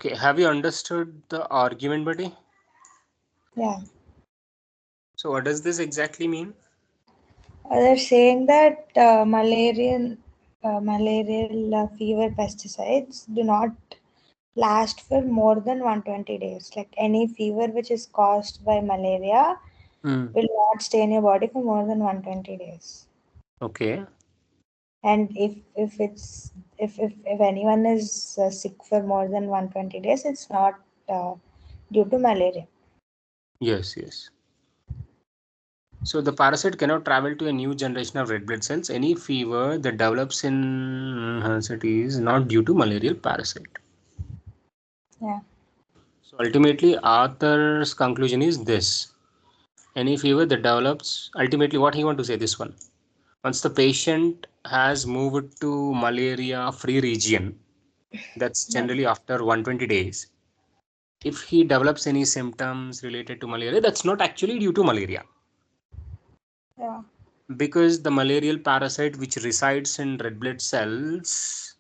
Okay, have you understood the argument, buddy? Yeah. So what does this exactly mean? They're saying that malarial fever pesticides do not last for more than 120 days. Like any fever which is caused by malaria will not stay in your body for more than 120 days. Okay. And if anyone is sick for more than 120 days, it's not due to malaria. Yes, yes. So the parasite cannot travel to a new generation of red blood cells. Any fever that develops in city is not due to malarial parasite. Yeah. So ultimately, author's conclusion is this. Any fever that develops, ultimately what he want to say this one. Once the patient has moved to malaria-free region, that's Yeah. generally after 120 days. If he develops any symptoms related to malaria, that's not actually due to malaria. Yeah. Because the malarial parasite which resides in red blood cells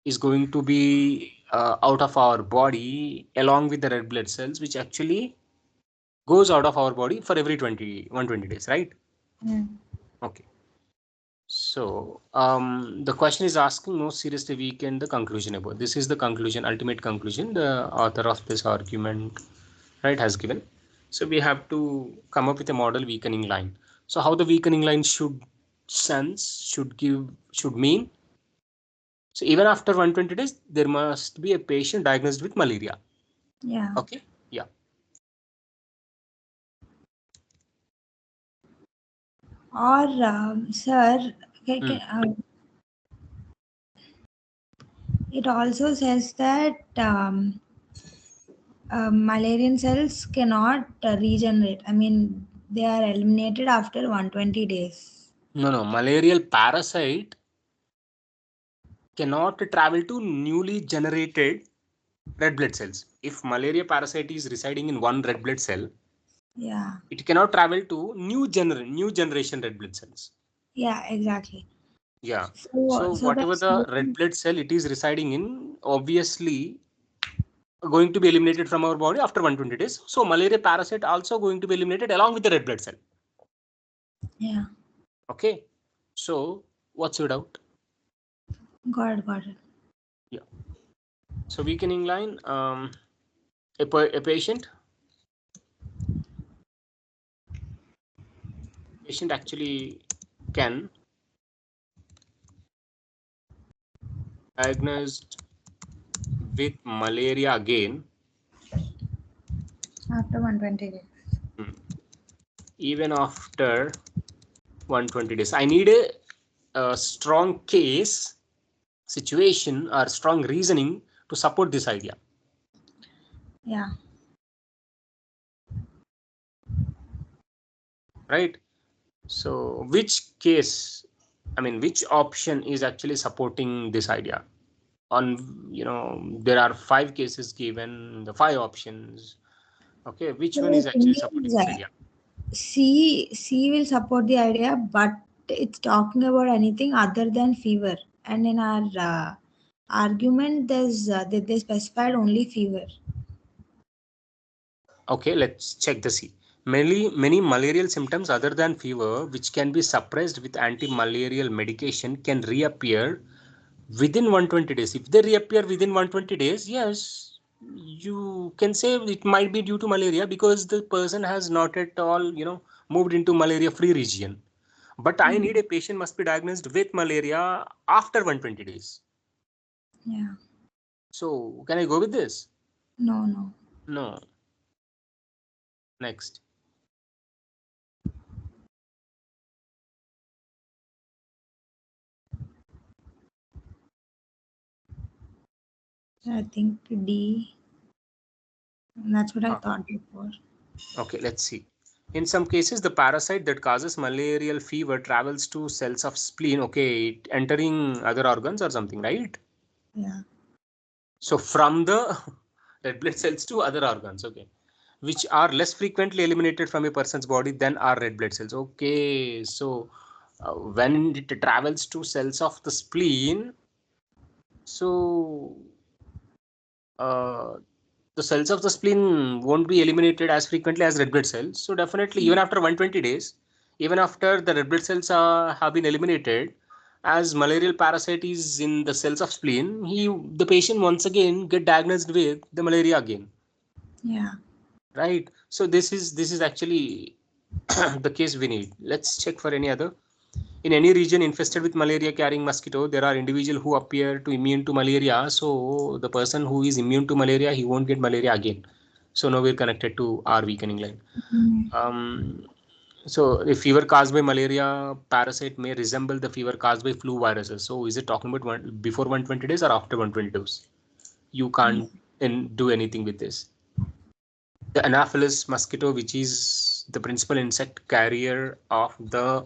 is going to be out of our body along with the red blood cells, which actually goes out of our body for every 120 days, right? Mm. Okay. So the question is asking most seriously weaken the conclusion about. This is the conclusion, ultimate conclusion the author of this argument, right, has given. So we have to come up with a model weakening line. So how the weakening line should should mean. So even after 120 days, there must be a patient diagnosed with malaria. Yeah. Okay. Yeah. Or, sir, it also says that Malarian cells cannot regenerate. I mean, they are eliminated after 120 days. No. Malarial parasite cannot travel to newly generated red blood cells. If malaria parasite is residing in one red blood cell, Yeah. it cannot travel to new generation red blood cells. Yeah, exactly. Yeah. So, So so whatever that's the red blood cell it is residing in, obviously going to be eliminated from our body after 120 days. So malaria parasite also going to be eliminated along with the red blood cell. yeah. Okay. So what's your doubt? Got it. Yeah. So weakening line, a patient actually can diagnosed with malaria again After 120 days. even after 120 days. I need a strong case situation or strong reasoning to support this idea. Yeah. Right. So which case, I mean, which option is actually supporting this idea? There are 5 cases given, the 5 options. Okay, which So one the is thing actually supporting is, this idea? C will support the idea, but it's talking about anything other than fever. And in our argument, they specified only fever. Okay, let's check the C. Many malarial symptoms other than fever, which can be suppressed with anti-malarial medication, can reappear within 120 days. If they reappear within 120 days, yes, you can say it might be due to malaria because the person has not at all, moved into malaria-free region. But I need a patient must be diagnosed with malaria after 120 days. Yeah. So can I go with this? No. No. Next. I think D. That's what I thought before. Okay, let's see. In some cases, the parasite that causes malarial fever travels to cells of spleen. Okay, entering other organs or something, right? Yeah. So from the red blood cells to other organs, okay, which are less frequently eliminated from a person's body than are red blood cells. Okay, so when it travels to cells of the spleen, so the cells of the spleen won't be eliminated as frequently as red blood cells. So definitely, even after 120 days, even after the red blood cells have been eliminated, as malarial parasite is in the cells of spleen, the patient once again get diagnosed with the malaria again. Yeah. Right. So this is actually the case we need. Let's check for any other. In any region infested with malaria carrying mosquito, there are individuals who appear to immune to malaria. So the person who is immune to malaria, he won't get malaria again. So now we're connected to our weakening line. Mm. So if fever caused by malaria parasite may resemble the fever caused by flu viruses. So is it talking about before 120 days or after 120 days? You can't do anything with this. The Anopheles mosquito, which is the principal insect carrier of the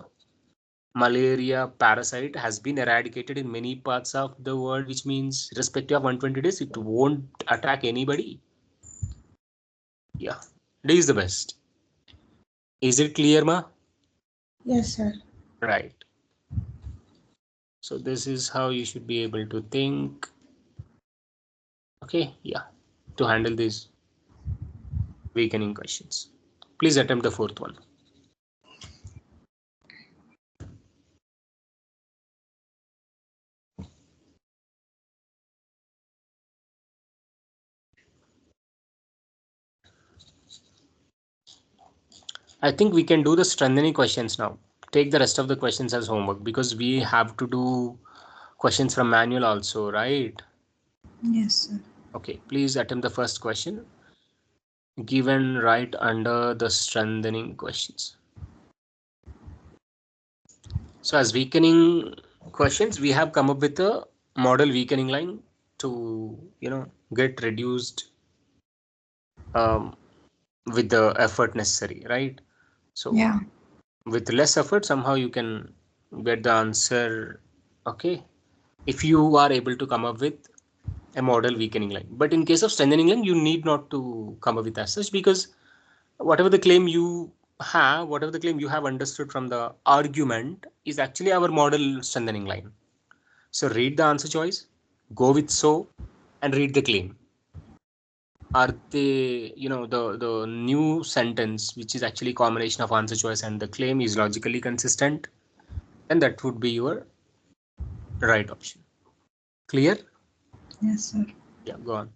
malaria parasite, has been eradicated in many parts of the world, which means irrespective of 120 days, it won't attack anybody. Yeah, D is the best. Is it clear, ma? Yes, sir. Right. So this is how you should be able to think. Okay, yeah, to handle these weakening questions. Please attempt the fourth one. I think we can do the strengthening questions now. Take the rest of the questions as homework because we have to do questions from manual also, right? Yes, sir. Okay, please attempt the first question given right under the strengthening questions. So as weakening questions, we have come up with a model weakening line to, get reduced um, with the effort necessary, right? So Yeah. with less effort, somehow you can get the answer. Okay, if you are able to come up with a model weakening line. But in case of strengthening line, you need not to come up with as such because whatever the claim you whatever the claim you have understood from the argument is actually our model strengthening line. So read the answer choice, go with so, and read the claim. Are they, the new sentence, which is actually combination of answer choice and the claim, is logically consistent? And that would be your right option. Clear? Yes, sir. Yeah, go on.